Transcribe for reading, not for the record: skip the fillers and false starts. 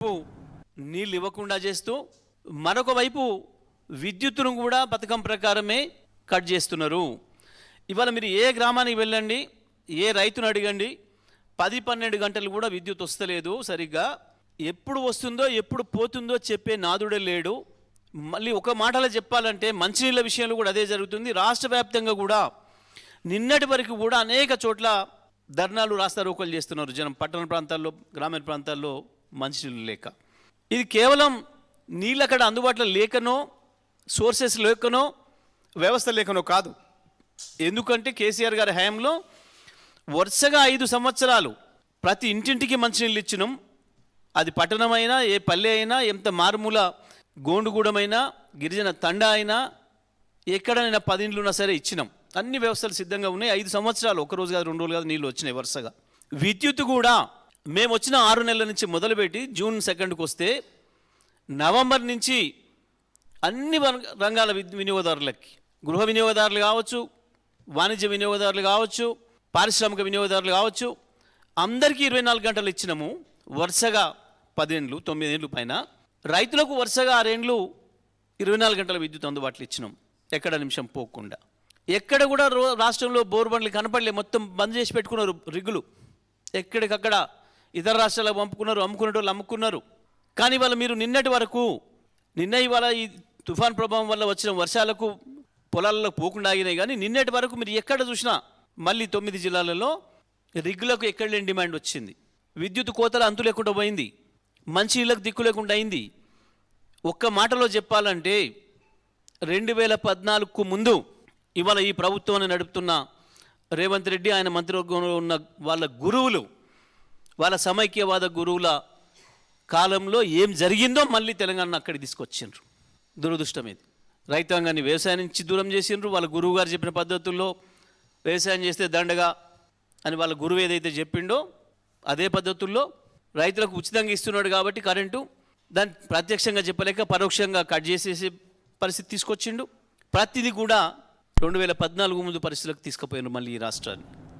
నీళ్ళు ఇవ్వకుండా చేస్తూ మరొక వైపు విద్యుత్తును కూడా పథకం ప్రకారమే కట్ చేస్తున్నారు. ఇవాళ మీరు ఏ గ్రామానికి వెళ్ళండి, ఏ రైతును అడగండి, 10-12 గంటలు కూడా విద్యుత్ వస్తలేదు సరిగ్గా. ఎప్పుడు వస్తుందో ఎప్పుడు పోతుందో చెప్పే నాదుడే లేడు. మళ్ళీ ఒక మాటలో చెప్పాలంటే మంచినీళ్ళ విషయంలో కూడా అదే జరుగుతుంది. రాష్ట్ర వ్యాప్తంగా కూడా నిన్నటి వరకు కూడా అనేక చోట్ల ధర్నాలు రాస్తారోకోలు చేస్తున్నారు జనం. పట్టణ ప్రాంతాల్లో, గ్రామీణ ప్రాంతాల్లో మంచినీళ్ళు లేక. ఇది కేవలం నీళ్ళు అక్కడ అందుబాటులో లేకనో, సోర్సెస్ లేకనో, వ్యవస్థ లేకనో కాదు. ఎందుకంటే కేసీఆర్ గారి హయాంలో వరుసగా 5 సంవత్సరాలు ప్రతి ఇంటింటికి మంచినీళ్ళు ఇచ్చినాం. అది పట్టణమైనా, ఏ పల్లె అయినా, ఎంత మారుమూల గోండుగూడమైనా, గిరిజన తండా అయినా, ఎక్కడైనా 10 ఇండ్లు ఉన్నా సరే ఇచ్చినాం. అన్ని వ్యవస్థలు సిద్ధంగా ఉన్నాయి. 5 సంవత్సరాలు, ఒకరోజు కాదు, 2 రోజులు కాదు, నీళ్ళు వచ్చినాయి వరుసగా. విద్యుత్ కూడా మేము వచ్చిన 6 నెలల నుంచి మొదలుపెట్టి జూన్ 2కి వస్తే నవంబర్ నుంచి అన్ని రంగాల వినియోగదారులకి, గృహ వినియోగదారులు కావచ్చు, వాణిజ్య వినియోగదారులు కావచ్చు, పారిశ్రామిక వినియోగదారులు కావచ్చు, అందరికీ 24 గంటలు ఇచ్చినాము. వరుసగా 10 ఏళ్ళు, 9 ఏళ్ళు పైన. రైతులకు వరుసగా 6 ఏళ్ళు 24 గంటల విద్యుత్ అందుబాటులో ఇచ్చినాం, ఎక్కడ నిమిషం పోకుండా. ఎక్కడ కూడా రాష్ట్రంలో బోర్బండ్లు కనపడలే, మొత్తం బంద్ చేసి పెట్టుకున్నారు రిగ్గులు. ఎక్కడికక్కడ ఇతర రాష్ట్రాలకు పంపుకున్నారు, అమ్ముకునేటోళ్ళు అమ్ముకున్నారు. కానీ ఇవాళ మీరు నిన్నటి వరకు, ఇవాళ ఈ తుఫాన్ ప్రభావం వల్ల వచ్చిన వర్షాలకు పొలాల్లో పోకుండా ఆగినాయి. కానీ నిన్నటి వరకు మీరు ఎక్కడ చూసినా మళ్ళీ 9 జిల్లాలలో రిగ్గులకు ఎక్కడ లేని డిమాండ్ వచ్చింది. విద్యుత్ కోతలు అంతు లేకుండా పోయింది, మంచి ఇళ్ళకు దిక్కు లేకుండా అయింది. ఒక్క మాటలో చెప్పాలంటే 2014కు ముందు ఇవాళ ఈ ప్రభుత్వాన్ని నడుపుతున్న రేవంత్ రెడ్డి, ఆయన మంత్రివర్గంలో ఉన్న వాళ్ళ గురువులు, వాళ్ళ సమైక్యవాద గురువుల కాలంలో ఏం జరిగిందో మళ్ళీ తెలంగాణ అక్కడికి తీసుకొచ్చిండ్రు. దురదృష్టం ఇది. రైతాంగాన్ని వ్యవసాయం నుంచి దూరం చేసిండ్రు. వాళ్ళ గురువు గారు చెప్పిన పద్ధతుల్లో వ్యవసాయం చేస్తే దండగా అని వాళ్ళ గురువు ఏదైతే చెప్పిండో అదే పద్ధతుల్లో రైతులకు ఉచితంగా ఇస్తున్నాడు కాబట్టి కరెంటు, దాన్ని ప్రత్యక్షంగా చెప్పలేక పరోక్షంగా కట్ చేసేసే పరిస్థితి తీసుకొచ్చిండు. ప్రతిదీ కూడా 2014 ముందు పరిస్థితులకు తీసుకుపోయినారు మళ్ళీ ఈ రాష్ట్రాన్ని.